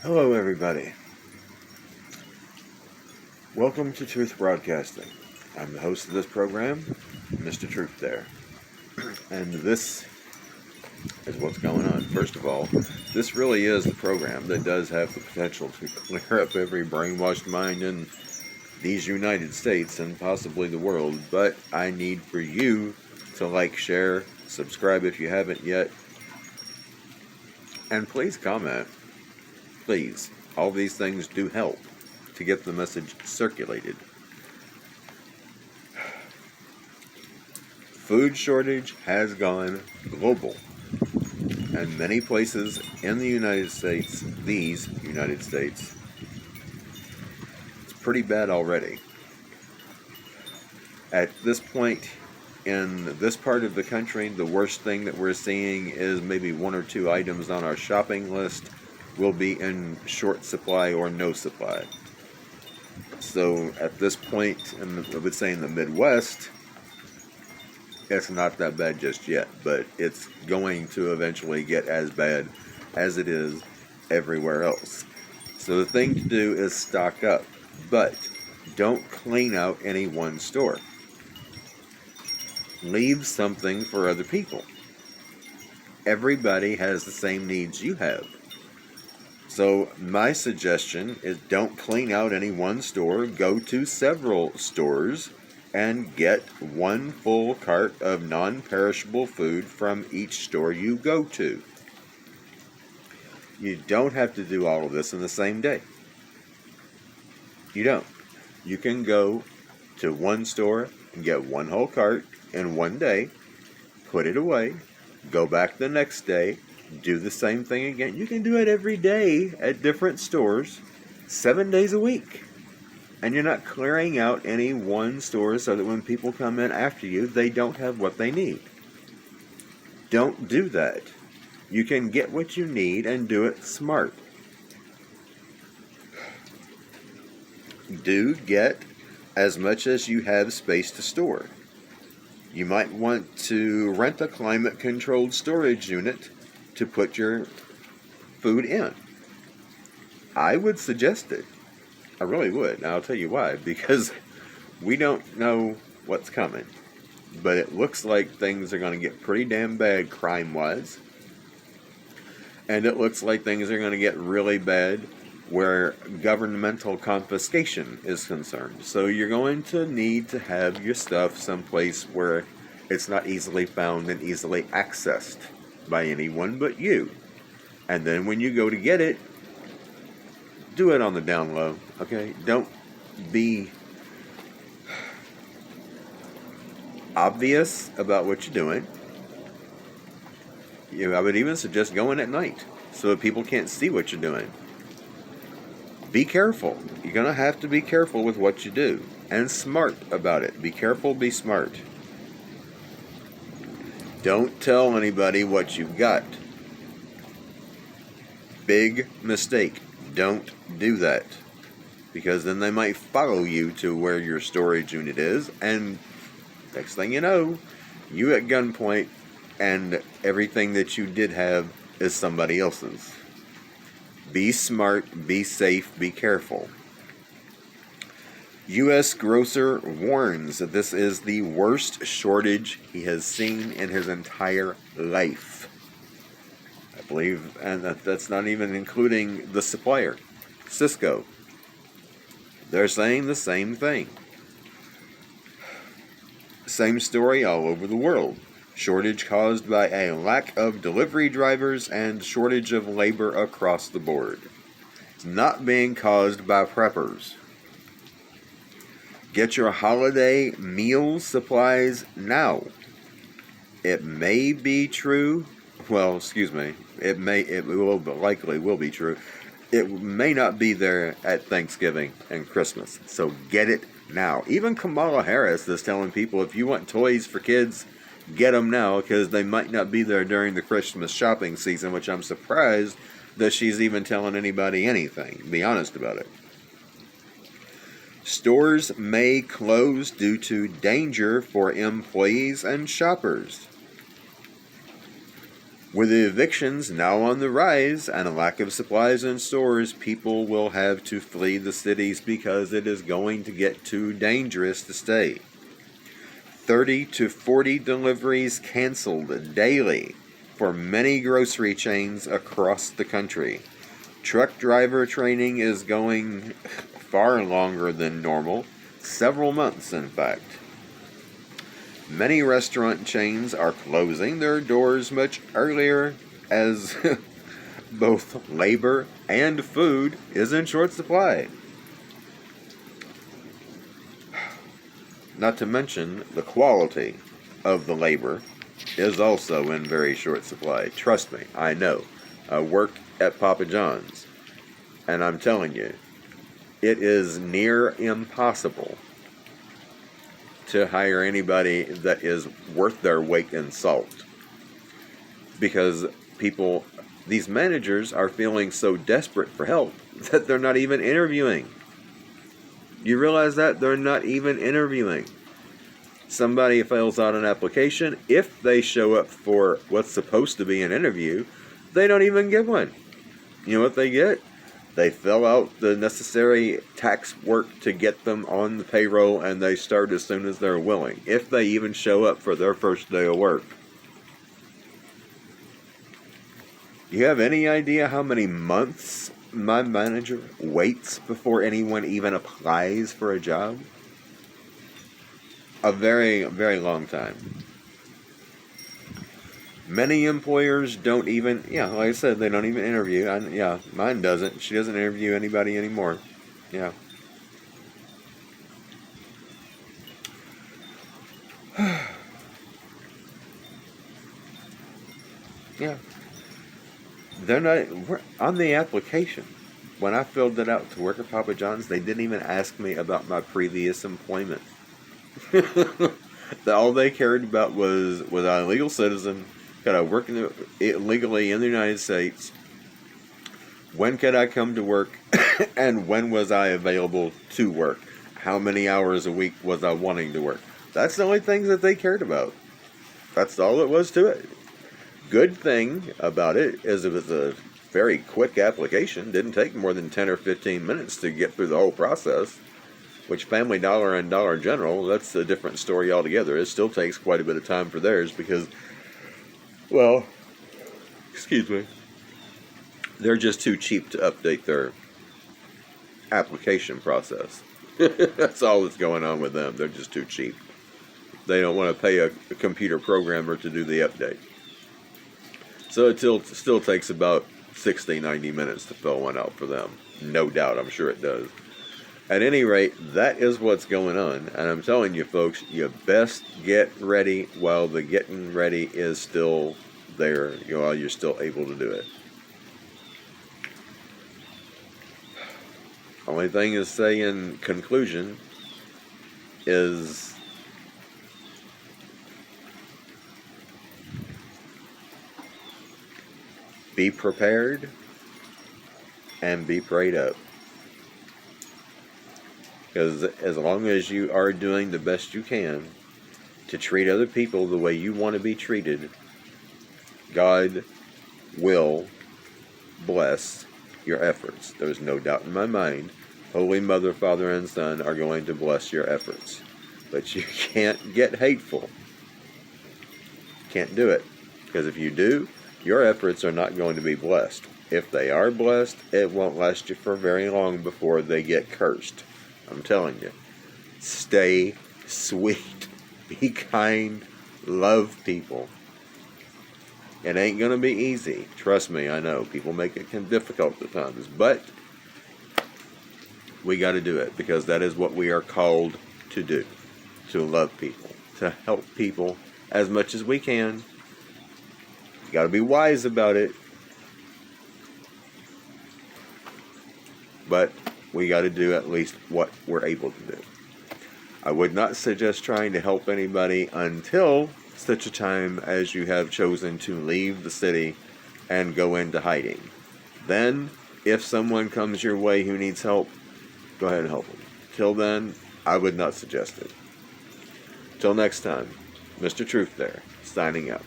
Hello, everybody. Welcome to Truth Broadcasting. I'm the host of this program, Mr. Truth there. And this is what's going on. First of all, this really is the program that does have the potential to clear up every brainwashed mind in these United States and possibly the world. But I need for you to like, share, subscribe if you haven't yet, and please comment. Please. All these things do help to get the message circulated. Food shortage has gone global, and many places in the United States, it's pretty bad already. At this point in this part of the country, the worst thing that we're seeing is maybe one or two items on our shopping list will be in short supply or no supply. So at this point, I would say in the Midwest, it's not that bad just yet, but it's going to eventually get as bad as it is everywhere else. So the thing to do is stock up, but don't clean out any one store. Leave something for other people. Everybody has the same needs you have. So my suggestion is don't clean out any one store, go to several stores and get one full cart of non-perishable food from each store you go to. You don't have to do all of this in the same day. You don't. You can go to one store and get one whole cart in one day, put it away, go back the next day, do the same thing again. You can do it every day at different stores, 7 days a week. And you're not clearing out any one store so that when people come in after you, they don't have what they need. Don't do that. You can get what you need and do it smart. Do get as much as you have space to store. You might want to rent a climate-controlled storage unit to put your food in. I would suggest it. I really would. And I'll tell you why. Because we don't know what's coming. But it looks like things are going to get pretty damn bad crime-wise. And it looks like things are going to get really bad where governmental confiscation is concerned. So you're going to need to have your stuff someplace where it's not easily found and easily accessed by anyone but you. And then when you go to get it, do it on the down low, okay? Don't be obvious about what you're doing. I would even suggest going at night so that people can't see what you're doing. Be careful. You're going to have to be careful with what you do. And smart about it. Be careful, be smart. Don't tell anybody what you've got. Big mistake. Don't do that. Because then they might follow you to where your storage unit is, and next thing you know, you at gunpoint, and everything that you did have is somebody else's. Be smart, be safe, be careful. U.S. grocer warns that this is the worst shortage he has seen in his entire life. I believe, and that's not even including the supplier, Cisco. They're saying the same thing. Same story all over the world. Shortage caused by a lack of delivery drivers and shortage of labor across the board. It's not being caused by preppers. Get your holiday meal supplies now. It may be true. Well, excuse me. It likely will be true. It may not be there at Thanksgiving and Christmas. So get it now. Even Kamala Harris is telling people if you want toys for kids, get them now because they might not be there during the Christmas shopping season, which I'm surprised that she's even telling anybody anything. Be honest about it. Stores may close due to danger for employees and shoppers. With the evictions now on the rise and a lack of supplies in stores, people will have to flee the cities because it is going to get too dangerous to stay. 30 to 40 deliveries canceled daily for many grocery chains across the country. Truck driver training is going far longer than normal, several months in fact. Many restaurant chains are closing their doors much earlier as both labor and food is in short supply. Not to mention the quality of the labor is also in very short supply. Trust me, I know. I work at Papa John's, and I'm telling you, it is near impossible to hire anybody that is worth their weight in salt, because these managers are feeling so desperate for help that they're not even interviewing. You realize that? They're not even interviewing. Somebody fills out an application. If they show up for what's supposed to be an interview, they don't even get one. You know what they get? They fill out the necessary tax work to get them on the payroll, and they start as soon as they're willing, if they even show up for their first day of work. You have any idea how many months my manager waits before anyone even applies for a job? A very, very long time. Many employers don't even, like I said, they don't even interview. Mine doesn't. She doesn't interview anybody anymore. Yeah. Yeah. They're not, on the application, when I filled it out to work at Papa John's, they didn't even ask me about my previous employment. All they cared about was I a legal citizen? Could I work legally in the United States? When could I come to work? And when was I available to work? How many hours a week was I wanting to work? That's the only things that they cared about. That's all it was to it. Good thing about it is it was a very quick application. Didn't take more than 10 or 15 minutes to get through the whole process. Which Family Dollar and Dollar General, that's a different story altogether. It still takes quite a bit of time for theirs because, well, excuse me, they're just too cheap to update their application process. That's all that's going on with them. They're just too cheap. They don't want to pay a computer programmer to do the update. So it still takes about 60, 90 minutes to fill one out for them. No doubt, I'm sure it does. At any rate, that is what's going on. And I'm telling you folks, you best get ready while the getting ready is still there, while you're still able to do it. Only thing to say in conclusion is be prepared and be prayed up. Because as long as you are doing the best you can to treat other people the way you want to be treated, God will bless your efforts. There's no doubt in my mind. Holy Mother, Father, and Son are going to bless your efforts. But you can't get hateful. Can't do it. Because if you do, your efforts are not going to be blessed. If they are blessed, it won't last you for very long before they get cursed. I'm telling you. Stay sweet. Be kind. Love people. It ain't going to be easy. Trust me, I know. People make it difficult at times. But we got to do it because that is what we are called to do. To love people. To help people as much as we can. You got to be wise about it. But we got to do at least what we're able to do. I would not suggest trying to help anybody until such a time as you have chosen to leave the city and go into hiding. Then, if someone comes your way who needs help, go ahead and help them. Till then, I would not suggest it. Till next time, Mr. Truth there, signing out.